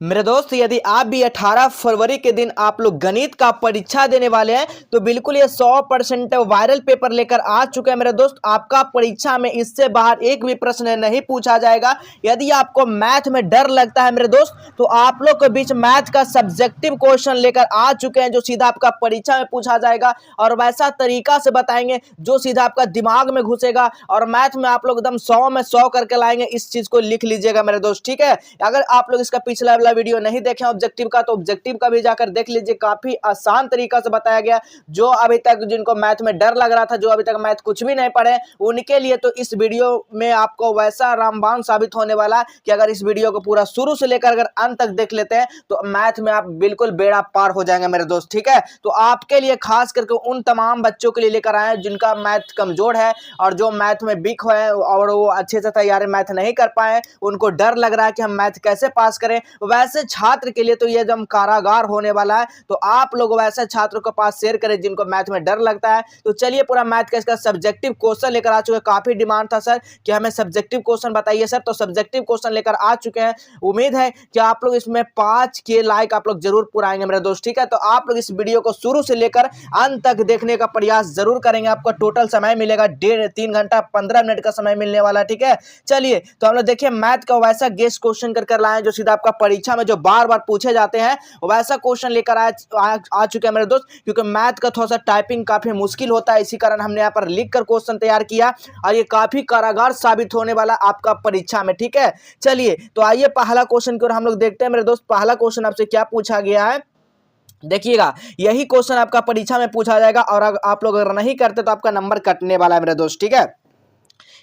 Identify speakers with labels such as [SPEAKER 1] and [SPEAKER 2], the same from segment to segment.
[SPEAKER 1] मेरे दोस्त, यदि आप भी 18 फरवरी के दिन आप लोग गणित का परीक्षा देने वाले हैं तो बिल्कुल ये 100% वायरल पेपर लेकर आ चुके हैं। मेरे दोस्त, आपका परीक्षा में इससे बाहर एक भी प्रश्न नहीं पूछा जाएगा। यदि आपको मैथ में डर लगता है मेरे दोस्त, तो आप लोग के बीच मैथ का सब्जेक्टिव क्वेश्चन लेकर आ चुके हैं जो सीधा आपका परीक्षा में पूछा जाएगा, और वैसा तरीका से बताएंगे जो सीधा आपका दिमाग में घुसेगा, और मैथ में आप लोग एकदम 100 में 100 करके लाएंगे। इस चीज को लिख लीजिएगा मेरे दोस्त, ठीक है। अगर आप लोग इसका पिछला वीडियो नहीं देखे ऑब्जेक्टिव का, तो ऑब्जेक्टिव का भी जाकर देख लीजिए। काफी आसान तरीका से बताया गया। जो अभी तक जिनको मैथ में डर लग रहा था, जो अभी तक मैथ कुछ भी नहीं पढ़े, उनके लिए तो इस वीडियो में आपको वैसा रामबाण साबित होने वाला कि अगर इस वीडियो को पूरा शुरू से लेकर अगर अंत तक देख लेते हैं तो मैथ में आप बिल्कुल बेड़ा पार हो जाएंगे मेरे दोस्त, ठीक है। तो आपके लिए खास करके उन तमाम बच्चों के लिए लेकर आए हैं जिनका मैथ कमजोर है और जो मैथ में वीक है और वो अच्छे से तैयारी मैथ नहीं कर पाए, उनको डर लग रहा है कि हम मैथ कैसे पास करें, वैसे छात्र के लिए तो ये एकदम कारागार होने वाला है। तो आप लोग वैसे छात्रों के पास शेयर करें जिनको मैथ में डर लगता है। तो चलिए पूरा मैथ का इसका सब्जेक्टिव क्वेश्चन लेकर आ चुके हैं। काफी डिमांड था सर कि हमें सब्जेक्टिव क्वेश्चन बताइए सर, तो सब्जेक्टिव क्वेश्चन लेकर आ चुके हैं। उम्मीद है कि आप लोग इसमें 5 के लाइक आप लोग जरूर पुराएंगे मेरे दोस्त, ठीक है। तो आप लोग इस वीडियो को शुरू से लेकर अंत तक देखने का प्रयास जरूर करेंगे। आपको टोटल समय मिलेगा 3 घंटा 15 मिनट का समय मिलने वाला, ठीक है। चलिए तो हम लोग देखिए मैथ का वैसा गेस्ट क्वेश्चन कर लाए जो सीधा आपका परीक्षा में जो बार बार पूछे जाते हैं वैसा क्वेश्चन लेकर आ चुके हैं मेरे दोस्त। क्योंकि मैथ का थोड़ा सा टाइपिंग काफी मुश्किल होता है, इसी कारण हमने यहाँ पर लिख कर क्वेश्चन तैयार किया, और ये काफी कारागार साबित होने वाला आपका परीक्षा में, ठीक है। चलिए तो आइए पहला क्वेश्चन की ओर हम लोग देखते हैं मेरे दोस्त। पहला क्वेश्चन आपसे क्या पूछा गया है, देखिएगा। यही क्वेश्चन आपका परीक्षा में पूछा जाएगा, और आप लोग अगर नहीं करते तो आपका नंबर कटने वाला है मेरे दोस्त, ठीक है।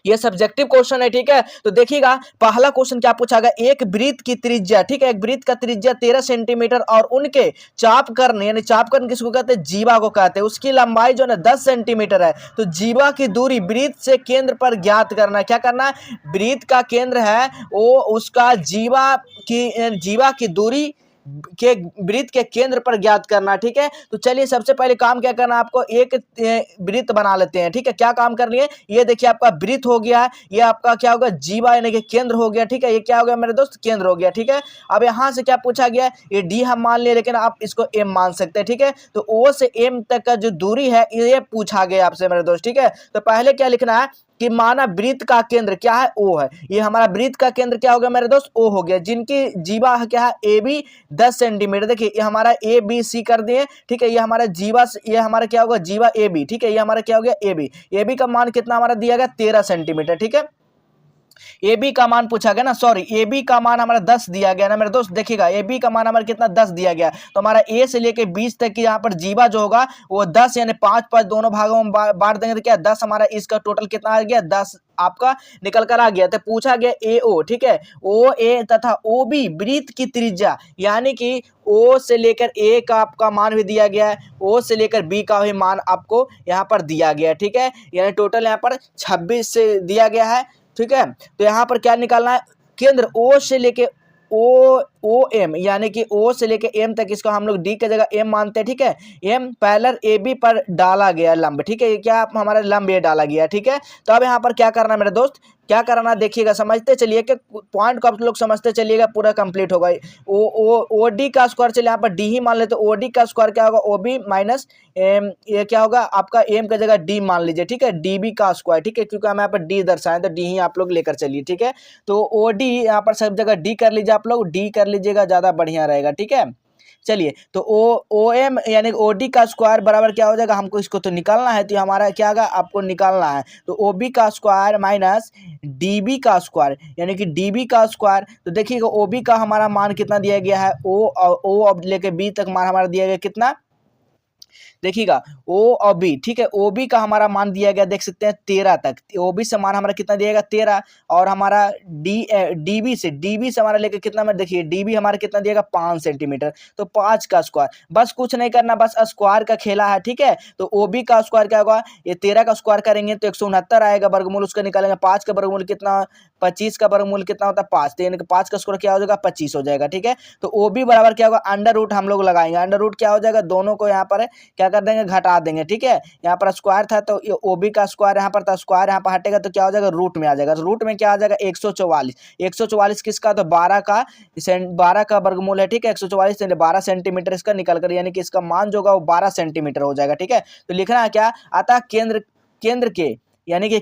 [SPEAKER 1] ये सब्जेक्टिव क्वेश्चन है, ठीक है। तो देखिएगा पहला क्वेश्चन क्या पूछा गया, एक वृत्त की त्रिज्या, ठीक है, एक वृत्त का त्रिज्या 13 सेंटीमीटर और उनके चापकर्ण, यानी चापकर्ण किसको कहते हैं, जीवा को कहते हैं, उसकी लंबाई जो है 10 सेंटीमीटर है। तो जीवा की दूरी वृत्त से केंद्र पर ज्ञात करना है। क्या करना है, वृत्त का केंद्र है वो उसका जीवा की दूरी के वृत्त के केंद्र पर ज्ञात करना, ठीक है। तो चलिए सबसे पहले काम क्या करना है, आपको एक वृत्त बना लेते हैं, ठीक है। क्या काम कर लिए, ये देखिए आपका वृत्त हो गया, ये आपका क्या होगा, जीवा यानी कि केंद्र हो गया, ठीक है। ये क्या हो गया मेरे दोस्त, केंद्र हो गया, ठीक है। अब यहां से क्या पूछा गया, ये डी हम मान लिए, लेकिन आप इसको एम मान सकते हैं, ठीक है। तो ओ से एम तक का जो दूरी है ये पूछा गया आपसे मेरे दोस्त, ठीक है। तो पहले क्या लिखना है कि माना वृत्त का केंद्र क्या है, ओ है। ये हमारा वृत्त का केंद्र क्या हो गया मेरे दोस्त, ओ हो गया, जिनकी जीवा क्या है, ए बी 10 सेंटीमीटर। देखिए ये हमारा ए बी सी कर दिए, ठीक है। ये हमारा जीवा, ये हमारा क्या होगा, जीवा ए बी, ठीक है। ये हमारा क्या हो गया, ए बी का मान कितना हमारा दिया गया, 13 सेंटीमीटर, ठीक है। ए बी का मान पूछा गया ना, सॉरी, ए बी का मान हमारा 10 दिया गया ना मेरे दोस्त। देखिएगा ए बी का मान हमारा कितना, 10 दिया गया। तो हमारा ए से लेके 20 तक की यहाँ पर जीवा जो होगा वो 10 यानी 5 दोनों भागों में बांट देंगे तो क्या 10 हमारा, इसका टोटल कितना आ गया, 10 आपका निकल कर आ गया। तो पूछा गया ए ओ, ठीक है, ओ ए तथा ओ बी वृत्त की त्रिज्या, यानी कि ओ से लेकर ए का आपका मान भी दिया गया है, ओ से लेकर बी का भी मान आपको यहाँ पर दिया गया है, ठीक है। यानी टोटल यहाँ पर 26 से दिया गया है, ठीक है। तो यहाँ पर क्या निकालना है, केंद्र ओ से लेके ओ एम, यानी कि ओ से लेके एम तक, इसको हम लोग डी की जगह एम मानते हैं, ठीक है। एम पैरेलल ए बी पर डाला गया लंब, ठीक है। ये क्या हमारा लंब ये डाला गया, ठीक है। तो अब यहाँ पर क्या करना है मेरे दोस्त, क्या करना देखिएगा, समझते चलिए कि पॉइंट को आप लोग समझते चलिएगा, पूरा कंप्लीट होगा। ओ डी का स्क्वायर, चलिए यहाँ पर डी ही मान लेते, ओ डी का स्क्वायर क्या होगा, ओ बी माइनस एम, ये क्या होगा आपका एम की जगह डी मान लीजिए, ठीक है, डी बी का स्क्वायर, ठीक है। क्योंकि हम यहाँ पर डी दर्शाएं तो डी ही आप लोग लेकर चलिए, ठीक है। तो ओ डी यहाँ पर सब जगह डी कर लीजिए, आप लोग डी कर लीजिएगा, ज्यादा बढ़िया रहेगा, ठीक है। चलिए तो ओ एम यानी ओ डी का स्क्वायर बराबर क्या हो जाएगा, हमको इसको तो निकालना है, तो हमारा क्या होगा, आपको निकालना है। तो ओ बी का स्क्वायर माइनस डी बी का स्क्वायर, यानी कि डी बी का स्क्वायर। तो देखिएगा ओ बी का हमारा मान कितना दिया गया है, ओ अब लेके बी तक मान हमारा दिया गया कितना, देखिएगा ओ और बी, ठीक है। ओ बी का हमारा मान दिया गया, देख सकते हैं 13 तक, ओ बी से मान हमारा कितना दिया गया 13, और हमारा डी बी से हमारा लेकर कितना में, देखिए डी बी हमारा कितना दिएगा 5 सेंटीमीटर। तो 5 का स्क्वायर, बस कुछ नहीं करना, बस स्क्वायर का खेला है, ठीक है। तो ओ बी का स्क्वायर क्या होगा, ये 13 का स्क्वायर करेंगे तो 169 आएगा, वर्गमूल उसका निकालेंगे, 5 का वर्गमूल कितना, 25 का वर्गमूल कितना होता है 5, तो यानी कि 5 का स्क्वायर क्या हो जाएगा 25 हो जाएगा, ठीक है। तो ओ बी बराबर क्या होगा, अंडर रूट हम लोग लगाएंगे, अंडर रूट क्या हो जाएगा, दोनों को यहाँ पर क्या कर देंगे, घटा देंगे। ठीक है, यहाँ पर स्क्वायर था तो ओ बी का स्क्वायर यहाँ पर था, स्क्वायर यहाँ पर हटेगा तो क्या हो जाएगा, रूट में आ जाएगा। तो रूट में क्या आ जाएगा, 144। 144 किसका, तो 12 का वर्गमूल है। ठीक है, 144 12 सेंटीमीटर इसका निकल कर, यानी कि इसका मान जो होगा वो 12 सेंटीमीटर हो जाएगा। ठीक है, तो लिखना है क्या, अतः केंद्र के, यानी कि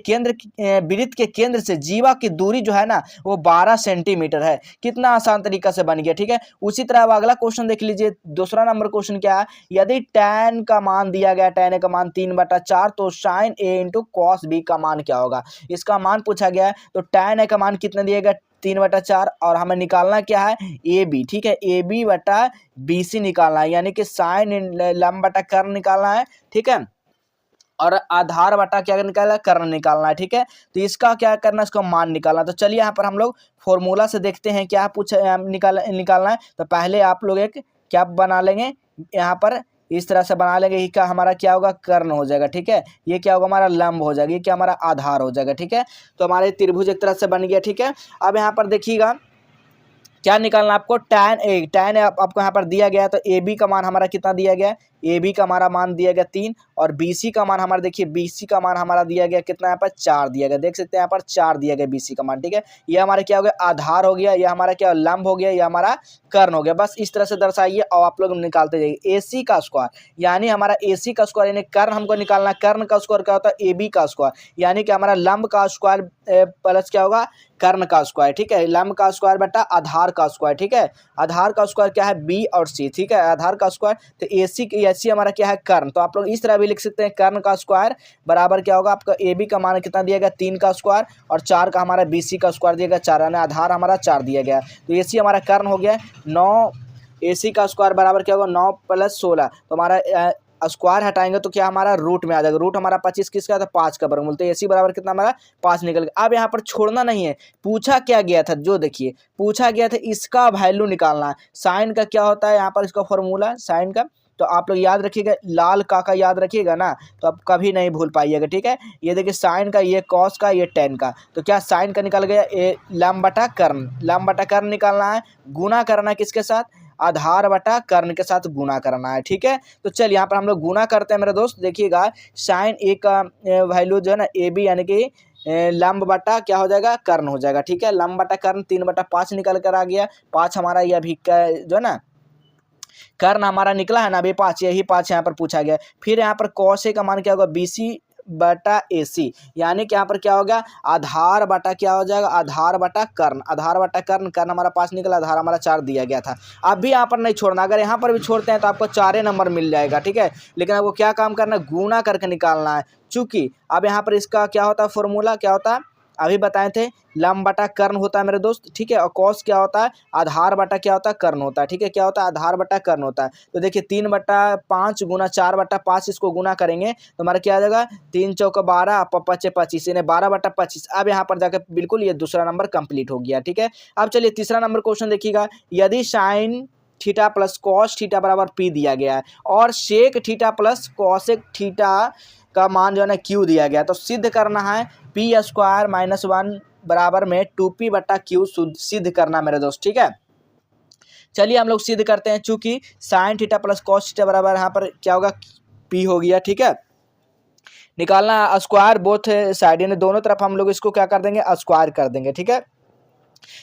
[SPEAKER 1] वृत्त के केंद्र से जीवा की दूरी जो है ना वो 12 सेंटीमीटर है। कितना आसान तरीका से बन गया। ठीक है, उसी तरह अब अगला क्वेश्चन देख लीजिए। दूसरा नंबर क्वेश्चन क्या है, यदि tan का मान दिया गया, tan a का मान 3/4, तो sin a into cos b का मान क्या होगा, इसका मान पूछा गया है। तो tan a का मान कितना दिया गया, 3/4, और हमें निकालना क्या है, ए बी। ठीक है, ए बी बटा बी सी निकालना है, यानी कि साइन लंब बटा कर्ण निकालना है। ठीक है, और आधार बटा क्या निकालना, कर्ण निकालना है। ठीक है, तो इसका क्या करना है, इसको मान निकालना। तो चलिए यहाँ पर हम लोग फॉर्मूला से देखते हैं क्या पूछा निकालना है। तो पहले आप लोग एक क्या बना लेंगे, यहाँ पर इस तरह से बना लेंगे, क्या हमारा क्या होगा, कर्ण हो जाएगा। ठीक है, ये क्या होगा, हमारा लंब हो जाएगा, ये क्या हमारा आधार हो जाएगा। ठीक है, तो हमारे त्रिभुज एक तरह से बन गया। ठीक है, अब यहाँ पर देखिएगा क्या निकालना आपको, tan आपको यहाँ पर दिया गया है। तो ए बी का मान हमारा कितना दिया गया है, ए बी का हमारा मान दिया गया 3, और बी सी का मान हमारा देखिए, बी सी का मान हमारा दिया गया कितना, यहाँ पर 4 दिया गया, देख सकते हैं यहाँ पर 4 दिया गया बी सी का मान। ठीक है, ये हमारा क्या हो गया, आधार हो गया, ये हमारा क्या लंब हो गया, ये हमारा कर्ण हो गया। बस इस तरह से दर्शाइए और आप लोग निकालते जाइए। ए सी का स्क्वायर, यानी हमारा ए सी का स्क्वायर, यानी कर्ण हमको निकालना, कर्ण का स्क्वायर क्या होता है, ए बी का स्क्वायर, यानी कि हमारा लंब का स्क्वायर प्लस क्या होगा, कर्ण का स्क्वायर। ठीक है, लंब का स्क्वायर बटा आधार का स्क्वायर। ठीक है, आधार का स्क्वायर क्या है, बी और सी। ठीक है, आधार का स्क्वायर, तो ए सी हमारा क्या है, कर्ण। तो आप लोग इस तरह भी लिख सकते हैं, कर्ण का स्क्वायर बराबर क्या होगा, आपका ए बी का मान कितना दिया गया, 3 का स्क्वायर, और 4 का हमारा बी सी का स्क्वायर दिया गया 4, यानी आधार हमारा 4 दिया गया। तो ए सी हमारा कर्ण हो गया 9, ए सी का स्क्वायर बराबर क्या होगा, 9 + 16। तो हमारा स्क्वायर हटाएंगे तो क्या हमारा रूट में आ जाएगा, रूट हमारा 25 किसका था, 5 का वर्गमूल। तो एसी बराबर कितना हमारा 5 निकल गया। अब यहाँ पर छोड़ना नहीं है, पूछा क्या गया था, जो देखिए पूछा गया था इसका वैल्यू निकालना है। साइन का क्या होता है, यहाँ पर इसका फॉर्मूला साइन का, तो आप लोग याद रखिएगा, लाल का याद रखिएगा ना, तो आप कभी नहीं भूल पाइएगा। ठीक है, ये देखिए साइन का, ये कॉस का, ये टेन का, तो क्या साइन का निकल गया, ये लंब बटा कर्ण, लंब बटा कर्ण निकालना है, गुना करना है किसके साथ, आधार बटा कर्ण के साथ गुना करना है। ठीक है, तो चल यहाँ पर हम लोग गुना करते हैं मेरे दोस्त। देखिएगा साइन ए का वैल्यू जो है ना, ए बी यानी कि लंब बटा क्या हो जाएगा, कर्ण हो जाएगा। ठीक है, लंब बटा कर्ण 3/5 निकल कर आ गया, 5 हमारा ये अभी का जो है ना कर्ण हमारा निकला है ना, अभी 5, यही 5 यहाँ पर पूछा गया। फिर यहाँ पर कॉस ए का मान क्या होगा, बी सी बटा ए सी, यानी कि यहाँ पर क्या होगा, आधार बटा क्या हो जाएगा, आधार बटा कर्ण, आधार बटा कर्ण, कर्ण हमारा 5 निकला, आधार हमारा 4 दिया गया था। अब भी यहाँ पर नहीं छोड़ना, अगर यहाँ पर भी छोड़ते हैं तो आपको 4 नंबर मिल जाएगा। ठीक है, लेकिन आपको क्या काम करना है, गुना करके निकालना है। चूंकि अब यहाँ पर इसका क्या होता है, फॉर्मूला क्या होता है, अभी बताए थे, लंब बटा कर्ण होता है मेरे दोस्त। ठीक है, और कॉस क्या होता है, आधार बटा क्या होता है, कर्ण होता है। ठीक है, क्या होता है, आधार बटा कर्ण होता है। तो देखिए 3/5 गुना 4/5, इसको गुना करेंगे तो हमारा क्या आ जाएगा, 3 चौका 12, 5 25, यानी 12/25। अब यहाँ पर जाकर बिल्कुल ये दूसरा नंबर कंप्लीट हो गया। ठीक है, अब चलिए तीसरा नंबर क्वेश्चन देखिएगा। यदि sine theta plus cos theta बराबर पी दिया गया है, और sec theta plus cosec theta का मान जो है ना क्यू दिया गया, तो सिद्ध करना है पी स्क्वायर -1 बराबर में 2p बटा क्यू सिद्ध करना मेरे दोस्त। ठीक है, चलिए हम लोग सिद्ध करते हैं। चूंकि sign theta plus cos theta बराबर यहाँ पर क्या होगा, p हो गया। ठीक है, निकालना स्क्वायर बोथ साइड, यानी दोनों तरफ हम लोग इसको क्या कर देंगे, स्क्वायर कर देंगे। ठीक है,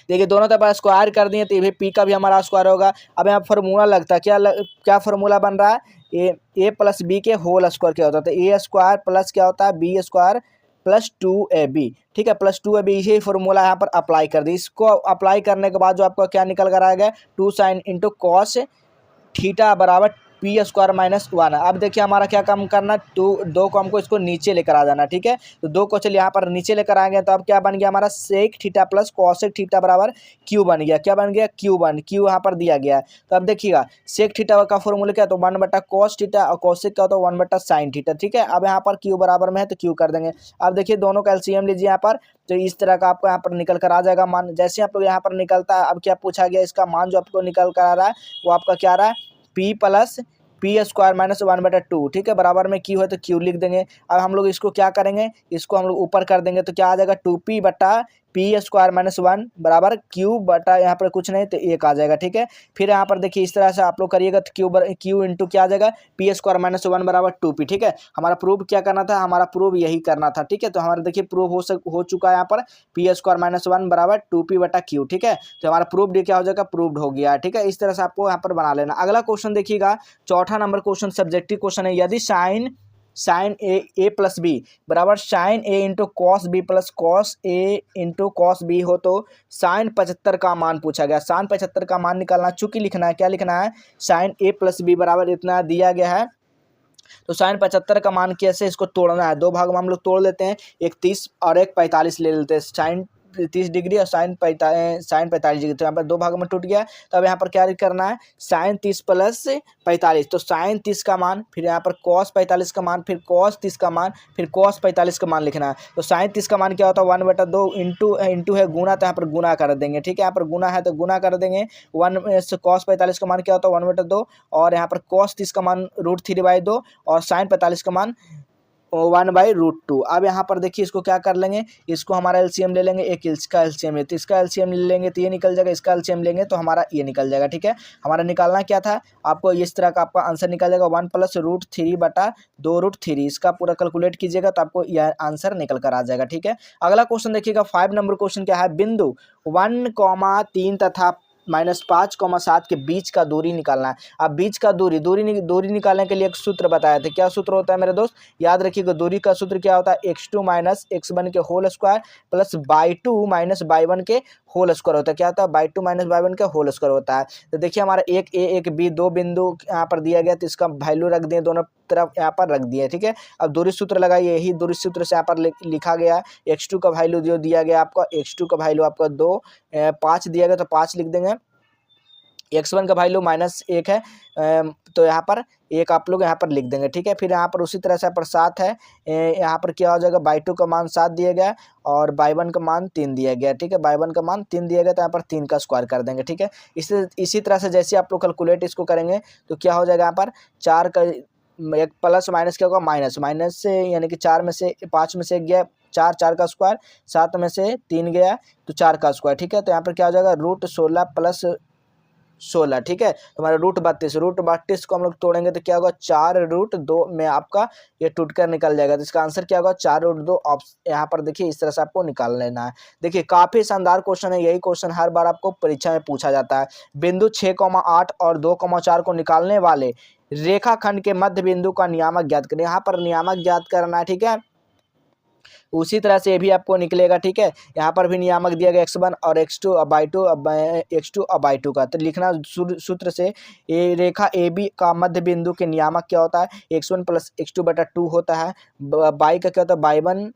[SPEAKER 1] देखिए दोनों तरफ स्क्वायर कर दिए तो ये भी पी का भी हमारा स्क्वायर होगा। अब यहाँ फॉर्मूला लगता है, क्या फॉर्मूला बन रहा है, ए प्लस बी के होल स्क्वायर क्या होता है, तो ए स्क्वायर प्लस क्या होता है, बी स्क्वायर प्लस 2ab। ठीक है, प्लस 2ab, यही फॉर्मूला यहाँ पर अप्लाई कर दी। इसको अप्लाई करने के बाद जो आपका क्या निकल कर आएगा, 2 साइन इंटू कॉस थीटा बराबर पी स्क्वायर -1। अब देखिए हमारा क्या काम करना, 2 को हमको इसको नीचे लेकर आ जाना। ठीक है, तो 2 को चलिए यहाँ पर नीचे लेकर आएंगे, तो अब क्या बन गया हमारा, sec theta plus cosec theta बराबर क्यू बन गया। क्या बन गया, क्यू यहाँ पर दिया गया है। तो अब देखिएगा सेक थीटा का फॉर्मूला क्या, तो 1/cos थीटा, और कॉसेक का तो 1/sin थीटा। ठीक है, अब यहाँ पर क्यू बराबर में है तो क्यू कर देंगे। अब देखिए दोनों का एलसीएम लीजिए यहाँ पर, तो इस तरह का आपको यहाँ पर निकल कर आ जाएगा मान। जैसे आप लोग यहाँ पर निकलता है, अब क्या पूछा गया, इसका मान जो आपको निकल कर आ रहा है वो आपका क्या आ रहा है, p प्लस पी स्क्वायर -1/2। ठीक है, बराबर में क्यू है तो क्यू लिख देंगे। अब हम लोग इसको क्या करेंगे, इसको हम लोग ऊपर कर देंगे तो क्या आ जाएगा, 2p बटा पी स्क्वायर माइनस 1 बराबर क्यू बटा यहाँ पर कुछ नहीं तो 1 आ जाएगा। ठीक है, फिर यहाँ पर देखिए इस तरह से आप लोग करिएगा तो क्यू इंटू क्या आ जाएगा, पी स्क्वायर माइनस 1 बराबर 2p। ठीक है, हमारा प्रूव क्या करना था, हमारा प्रूव यही करना था। ठीक है, तो हमारा देखिए प्रूव हो चुका है यहाँ पर पी स्क्वायर माइनस 1 बराबर 2p बटा क्यू। ठीक है, तो हमारा प्रूव क्या हो जाएगा, प्रूव्ड हो गया। ठीक है, इस तरह से आपको यहाँ पर बना लेना। अगला क्वेश्चन देखिएगा, चौथा नंबर क्वेश्चन सब्जेक्टिव क्वेश्चन है। यदि साइन ए प्लस बी बराबर sine A into cos B plus cos A into cos B हो तो साइन 75 का मान पूछा गया। साइन 75 का मान निकालना, चूंकि लिखना है, क्या लिखना है, साइन ए प्लस बी बराबर इतना दिया गया है, तो साइन 75 का मान कैसे इसको तोड़ना है, दो भाग में हम लोग तोड़ लेते हैं, एक 30 और एक 45 ले लेते हैं। साइन 30 डिग्री और साइन 45 डिग्री, तो यहाँ पर दो भागों में टूट गया। तो अब यहाँ पर क्या करना है, साइन 30 प्लस 45, तो साइन 30 का मान, फिर यहाँ पर कॉस 45 का मान, फिर कॉस 30 का मान, फिर कॉस 45 का मान लिखना है। तो साइन 30 का मान क्या होता है, 1/2 इंटू है गुना, तो यहाँ पर गुना कर देंगे। ठीक है, यहाँ पर गुना है तो गुना कर देंगे। कॉस 45 का मान क्या होता है, 1/2, और यहाँ पर कॉस 30 का मान √3/2 और साइन 45 का मान 1/√2। अब यहाँ पर देखिए इसको क्या कर लेंगे, इसको हमारा एलसीएम ले लेंगे, एक इसका एलसीएम है तो इसका एलसीएम ले लेंगे तो ये निकल जाएगा, इसका एलसीएम लेंगे तो हमारा ये निकल जाएगा। ठीक है, हमारा निकालना क्या था, आपको इस तरह का आपका आंसर निकल जाएगा 1 + √3 बटा 2√3। इसका पूरा कैलकुलेट कीजिएगा तो आपको यह आंसर निकल कर आ जाएगा। ठीक है, अगला क्वेश्चन देखिएगा, 5 नंबर क्वेश्चन क्या है, बिंदु 1,3 तथा -5,7 के बीच का दूरी निकालना है। अब बीच का दूरी निकालने के लिए एक सूत्र बताया था। क्या सूत्र होता है मेरे दोस्त, याद रखिएगा, दूरी का सूत्र क्या होता है, x2 - x1 के whole square plus y2 - y1 के होल स्क्वायर होता है। क्या होता है, y2 - y1 के होल स्क्वायर होता है। तो देखिए हमारा एक ए एक बी, दो बिंदु यहाँ पर दिया गया, तो इसका वैल्यू रख दिए, दोनों तरफ यहाँ पर रख दिए। ठीक है, अब दूरी सूत्र लगाइए, यही दूरी सूत्र से यहाँ पर लिखा गया, x2 का वैल्यू जो दिया गया आपका, x2 का वैल्यू आपका 5 दिया गया तो 5 लिख देंगे। x1 का वैल्यू -1 है, तो यहाँ पर एक आप लोग यहाँ पर लिख देंगे। ठीक है, फिर यहाँ पर उसी तरह से यहाँ पर 7 है, यहाँ पर क्या हो जाएगा, y2 का मान 7 दिया गया और y1 का मान 3 दिया गया। ठीक है, y1 का मान 3 दिया गया तो यहाँ पर 3 का स्क्वायर कर देंगे। ठीक है, इसी तरह से जैसे आप लोग कैलकुलेट इसको करेंगे तो क्या हो जाएगा, यहाँ पर 4 का एक प्लस माइनस क्या होगा, माइनस से, यानी कि 4 में से 5 में से 1 गया, 4 का स्क्वायर, 7 में से 3 गया तो 4 का स्क्वायर। ठीक है, तो यहाँ पर क्या हो जाएगा, √16 + 16। ठीक है, तो हमारा √32 को हम लोग तोड़ेंगे तो क्या होगा, 4√2 में आपका ये टूट कर निकल जाएगा। तो इसका आंसर क्या होगा, 4√2। यहाँ पर देखिए इस तरह से आपको निकाल लेना है। देखिए काफी शानदार क्वेश्चन है, यही क्वेश्चन हर बार आपको परीक्षा में पूछा जाता है। बिंदु 6,8 और 2,4 को निकालने वाले रेखाखंड के मध्य बिंदु का नियामक ज्ञात करें। यहाँ पर नियामक ज्ञात करना है। ठीक है, उसी तरह से ये भी आपको निकलेगा। ठीक है, यहाँ पर भी नियामक दिया गया x1 और x2 और y2 का, तो लिखना सूत्र से, ये रेखा AB का मध्य बिंदु के नियामक क्या होता है, x1 + x2/2 होता है, y का क्या होता है, y1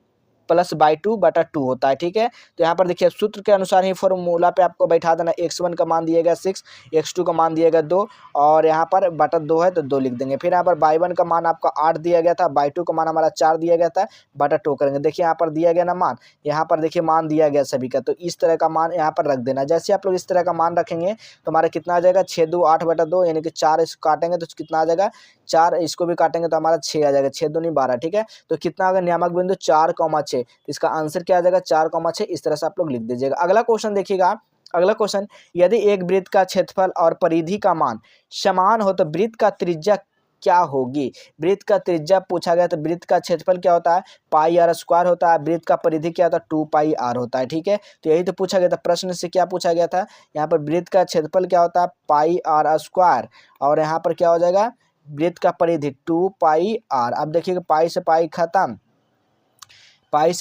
[SPEAKER 1] + y2/2 होता है। ठीक है, तो यहाँ पर देखिए सूत्र के अनुसार ही फॉर्मूला पे आपको बैठा देना, x1 का मान दिया गया 6, x2 का मान दिया गया 2 और यहाँ पर बटा 2 है तो 2 लिख देंगे। फिर यहाँ पर y1 का मान आपका 8 दिया गया था, y2 का मान हमारा 4 दिया गया था, बटा 2 करेंगे। देखिए यहाँ पर दिया गया ना मान, यहाँ पर देखिए मान दिया गया सभी का, तो इस तरह का मान यहाँ पर रख देना। जैसे आप लोग इस तरह का मान रखेंगे तो हमारा कितना आ जाएगा, 6×2 = 8/2, यानी कि 4 इसको काटेंगे तो कितना आ जाएगा, 4 इसको भी काटेंगे तो हमारा 6 आ जाएगा, 6×2 = 12। ठीक है, तो कितना आ गया, नियामक बिंदु 4,6, इसका आंसर क्या आ जाएगा, 4,6। इस तरह से आप लोग लिख दीजिएगा। अगला क्वेश्चन देखिएगा, अगला क्वेश्चन, यदि एक वृत्त का क्षेत्रफल और परिधि का मान समान हो तो वृत्त का त्रिज्या क्या होगी। वृत्त का त्रिज्या पूछा गया तो वृत्त का क्षेत्रफल क्या होता है, πr² होता है, वृत्त का परिधि क्या होता है, 2πr होता है। ठीक है, तो यही तो पूछा गया था, प्रश्न से क्या पूछा गया था, यहाँ पर वृत्त का क्षेत्रफल क्या होता है, πr² और यहाँ पर क्या हो जाएगा, वृत्त का परिधि 2πr। अब देखिएगा पाई से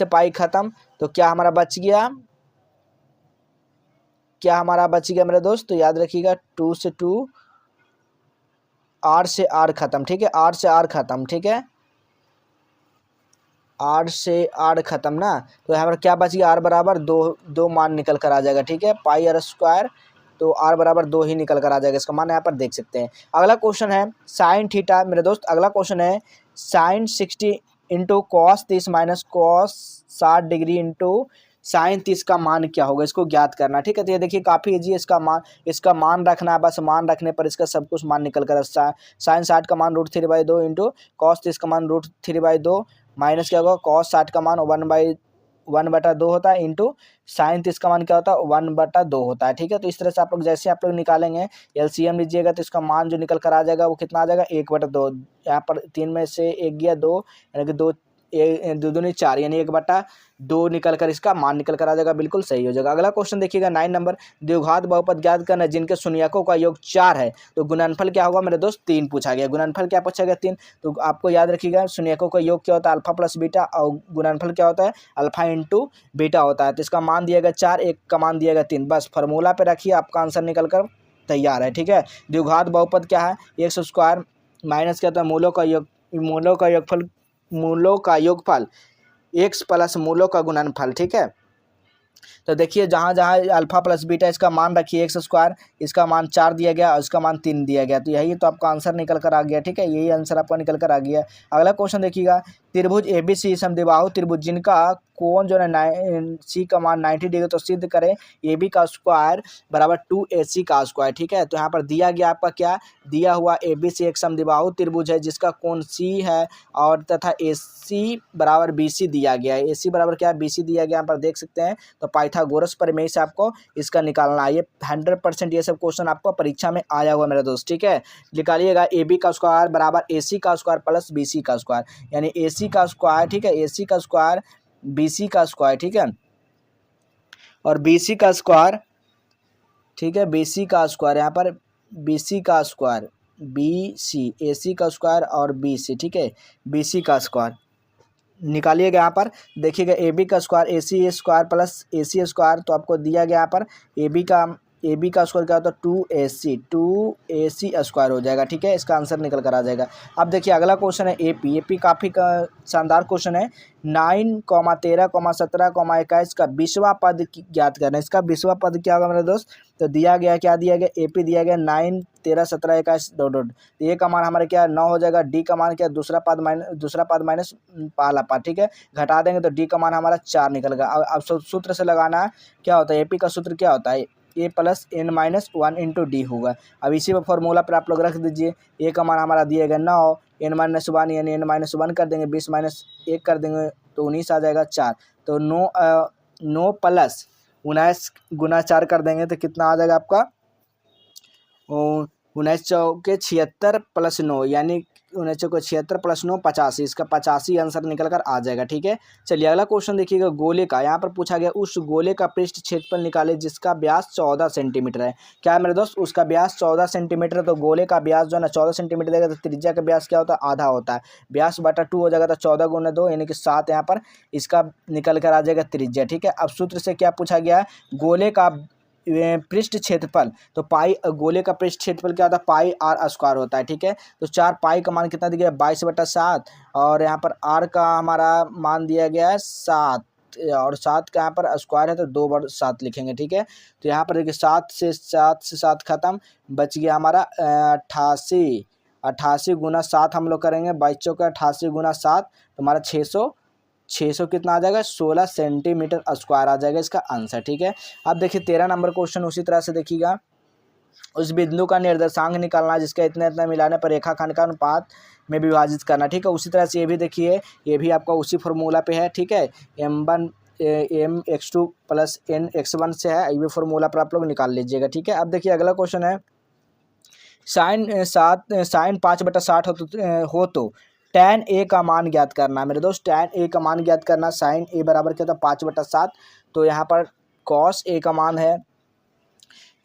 [SPEAKER 1] पाई खत्म, तो क्या हमारा बच गया, मेरे दोस्त, तो याद रखिएगा 2 से 2, R से R खत्म। ठीक है, R से R खत्म। ठीक है, R से R खत्म ना, तो हमारा क्या बच गया, R बराबर 2 मान निकल कर आ जाएगा। ठीक है, πr², तो R बराबर 2 ही निकल कर आ जाएगा, इसका मान यहाँ पर देख सकते हैं। अगला क्वेश्चन है साइन थीटा, मेरे दोस्त अगला क्वेश्चन है sine 60 into cos 30 - cos 60 degree into sine 30 का मान क्या होगा, इसको ज्ञात करना। ठीक है, तो ये देखिए काफ़ी इजी है, इसका मान रखना है, बस मान रखने पर इसका सब कुछ मान निकल कर, साइन 60 का मान √3/2 इंटू cos 30 का मान √3/2 माइनस क्या होगा, cos 60 का मान 1/2 होता है इंटू साइन, तो इसका मान क्या होता है 1/2 होता है। ठीक है, तो इस तरह से आप लोग जैसे आप लोग निकालेंगे एलसीएम लीजिएगा तो इसका मान जो निकल कर आ जाएगा वो कितना आ जाएगा 1/2। यहाँ पर 3 में से 1 गया 2, यानी कि 2 दो दूनी 4, यानी 1/2 निकल कर इसका मान निकल कर आ जाएगा, बिल्कुल सही हो जाएगा। अगला क्वेश्चन देखिएगा 9 नंबर, द्विघात बहुपद ज्ञात करना जिनके शून्यकों का योग 4 है तो गुणनफल क्या होगा मेरे दोस्त 3 पूछा गया। गुणनफल क्या पूछा गया 3, तो आपको याद रखिएगा शून्यकों का योग क्या होता है अल्फा प्लस बीटा, और गुणनफल क्या होता है अल्फा इंटू बीटा होता है। तो इसका मान दिया गया 4, एक का मान दिया गया 3, बस फार्मूला पे रखिए आपका आंसर निकल कर तैयार है। ठीक है, द्विघात बहुपद क्या है एक्स स्क्वायर माइनस क्या होता है मूलों का योगफल एक्स प्लस मूलों का गुणनफल। ठीक है, तो देखिए जहाँ जहाँ अल्फा प्लस बीटा इसका मान रखिए एक्स स्क्वायर, इसका मान 4 दिया गया और इसका मान 3 दिया गया, तो यही तो आपका आंसर निकल कर आ गया। ठीक है, यही आंसर आपका निकल कर आ गया। अगला क्वेश्चन देखिएगा, त्रिभुज ABC समद्विबाहु त्रिभुज जिनका कोण जो है सी का मान 90 डिग्री, तो सिद्ध करें AB का स्क्वायर बराबर 2AC का स्क्वायर। ठीक है, तो यहाँ पर दिया गया आपका क्या दिया हुआ ABC एक समद्विबाहु त्रिभुज है जिसका कोण C है और तथा AC बराबर BC दिया गया है। AC बराबर क्या BC दिया गया, यहाँ पर देख सकते हैं। तो पाइथागोरस प्रमेय से आपको इसका निकालना है। ये 100% ये सब क्वेश्चन आपको परीक्षा में आया हुआ मेरे दोस्त। ठीक है, निकालिएगा AB का स्क्वायर बराबर AC का स्क्वायर प्लस BC का स्क्वायर, यानी AC का स्क्वायर। ठीक है, AC का स्क्वायर BC का स्क्वायर। ठीक है, और BC का स्क्वायर। ठीक है, BC का स्क्वायर, यहाँ पर BC का स्क्वायर BC, AC का स्क्वायर और BC। ठीक है, BC का स्क्वायर निकालिएगा। यहाँ पर देखिएगा AB का square AC square plus AC square, तो आपको दिया गया यहाँ पर AB का स्क्वायर क्या होता है 2AC स्क्वायर हो जाएगा। ठीक है, इसका आंसर निकल कर आ जाएगा। अब देखिए अगला क्वेश्चन है AP काफ़ी शानदार क्वेश्चन है। 9, 13, 17, 21 का 20वां पद ज्ञात करना है। इसका 20वां पद क्या होगा मेरे दोस्त, तो दिया गया क्या दिया गया AP दिया गया 9, 13, 17, 21 डॉट डॉट, ए का मान हमारे क्या 9 हो जाएगा, D का मान क्या दूसरा पद माइनस पहला पद। ठीक है, घटा देंगे तो D का मान हमारा 4 निकलेगा। अब सूत्र से लगाना है, क्या होता है AP का सूत्र क्या होता है A plus n-1 into D होगा। अब इसी फॉर्मूला पर आप लोग रख दीजिए। A का मान हमारा दिया गया 9, n-1 यानी n-1 कर देंगे, 20 माइनस 1 कर देंगे तो 19 आ जाएगा 4, तो 9 प्लस 19 गुना 4 कर देंगे तो कितना आ जाएगा आपका 19 चौके 76 प्लस 9, यानी 19 चौके 76 प्लस 9 85, इसका 85 आंसर निकल कर आ जाएगा। ठीक है, चलिए अगला क्वेश्चन देखिएगा गोले का। यहाँ पर पूछा गया उस गोले का पृष्ठ क्षेत्रफल निकाले जिसका व्यास 14 सेंटीमीटर है। क्या है मेरे दोस्त, उसका व्यास 14 सेंटीमीटर, तो गोले का व्यास जो है ना 14 सेंटीमीटर देगा, तो त्रिज्या का व्यास क्या होता है आधा होता है, व्यास बटा 2 हो जाएगा, तो 14 गुना 2 यानी कि 7 यहाँ पर इसका निकल कर आ जाएगा त्रिज्या। ठीक है, अब सूत्र से क्या पूछा गया है गोले का पृष्ठ क्षेत्रफल, तो पाई गोले का पृष्ठ क्षेत्रफल क्या होता है पाई R स्क्वायर होता है। ठीक है, तो 4 पाई का मान कितना दिया गया 22/7, और यहाँ पर R का हमारा मान दिया गया है 7, और 7 का यहाँ पर स्क्वायर है तो 2/7 लिखेंगे। ठीक है, तो यहाँ पर देखिए 7 से 7 खत्म, बच गया हमारा 88 गुना 7 हम लोग करेंगे, 22 चौका 88 गुना 7, तो हमारा 600 कितना आ जाएगा 16 सेंटीमीटर स्क्वायर आ जाएगा इसका आंसर। ठीक है, अब देखिए 13 नंबर क्वेश्चन उसी तरह से देखिएगा। उस बिंदु का निर्देशांक निकालना जिसका इतना इतना मिलाने पर रेखाखंड का अनुपात में विभाजित करना। ठीक है, उसी तरह से ये भी देखिए, ये भी आपका उसी फॉर्मूला पे है। ठीक है, mx2 प्लस nx1 से है, ये फॉर्मूला पर आप लोग निकाल लीजिएगा। ठीक है, अब देखिए अगला क्वेश्चन है साइन 5/60 हो तो tan A का मान ज्ञात करना। मेरे दोस्त tan A का मान ज्ञात करना, साइन A बराबर क्या था 5/7, तो यहाँ पर cos A का मान है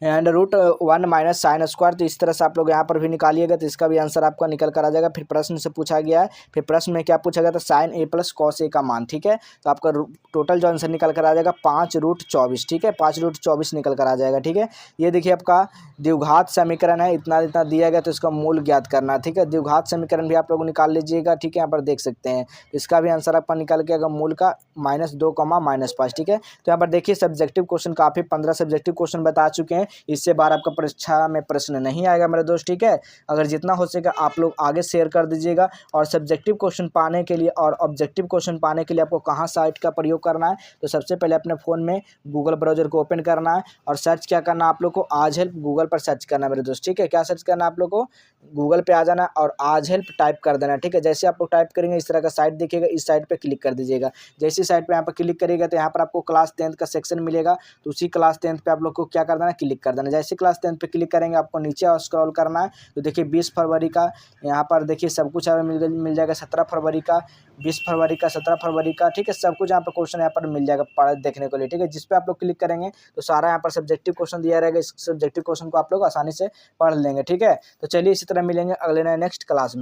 [SPEAKER 1] √1 माइनस साइन स्क्वायर, तो इस तरह से आप लोग यहाँ पर भी निकालिएगा तो इसका भी आंसर आपका निकल कर आ जाएगा। फिर प्रश्न से पूछा गया है, फिर प्रश्न में क्या पूछा गया था sine A plus cos A का मान। ठीक है, तो आपका टोटल जो आंसर निकल कर आ जाएगा 5√24। ठीक है, 5√24 निकल कर आ जाएगा। ठीक है, ये देखिए आपका द्विघात समीकरण है, इतना इतना दिया गया तो इसका मूल ज्ञात करना। ठीक है, द्विघात समीकरण भी आप लोग निकाल लीजिएगा। ठीक है, यहाँ पर देख सकते हैं इसका भी आंसर आपका निकल के आएगा मूल का -2, -5। ठीक है, तो यहाँ पर देखिए सब्जेक्टिव क्वेश्चन काफ़ी 15 सब्जेक्टिव क्वेश्चन बता चुके हैं, इससे बार आपका परीक्षा में प्रश्न नहीं आएगा मेरे दोस्त, ठीक है। अगर जितना हो सके आप लोग आगे शेयर कर दीजिएगा। और सब्जेक्टिव क्वेश्चन पाने के लिए और ऑब्जेक्टिव क्वेश्चन पाने के लिए आपको कहाँ साइट का प्रयोग करना है, तो सबसे पहले अपने फ़ोन में गूगल ब्राउज़र को ओपन करना है और सर्च क्या करना है आप लोग को, आज हेल्प गूगल पर सर्च करना है मेरे दोस्त, ठीक है। क्या सर्च करना है आप लोग को, गूगल पे आ जाना है और आज हेल्प टाइप कर देना है, ठीक है। जैसे आप लोग टाइप करेंगे इस तरह का साइट दिखेगा, इस साइट पे क्लिक कर दीजिएगा। जैसी साइट पे यहाँ पर क्लिक करिएगा तो यहाँ पर आपको क्लास 10th का सेक्शन मिलेगा, तो उसी क्लास 10th पे आप लोग को क्या कर देना है, क्लिक कर देना। जैसे क्लास 10th पे क्लिक करेंगे आपको नीचे स्क्रॉल करना है, तो देखिए 20 फरवरी का यहाँ पर देखिए सब कुछ मिल जाएगा। 17 फरवरी का, 20 फरवरी का, 17 फरवरी का, ठीक है। सब कुछ यहाँ पर क्वेश्चन यहाँ पर मिल जाएगा देखने को लिए, ठीक है। जिस पे आप लोग क्लिक करेंगे तो सारा यहाँ पर सब्जेक्टिव क्वेश्चन दिया रहेगा। इस सब्जेक्टिव क्वेश्चन को आप लोग आसानी से पढ़ लेंगे, ठीक है। तो चलिए इसी तरह मिलेंगे अगले नेक्स्ट क्लास में।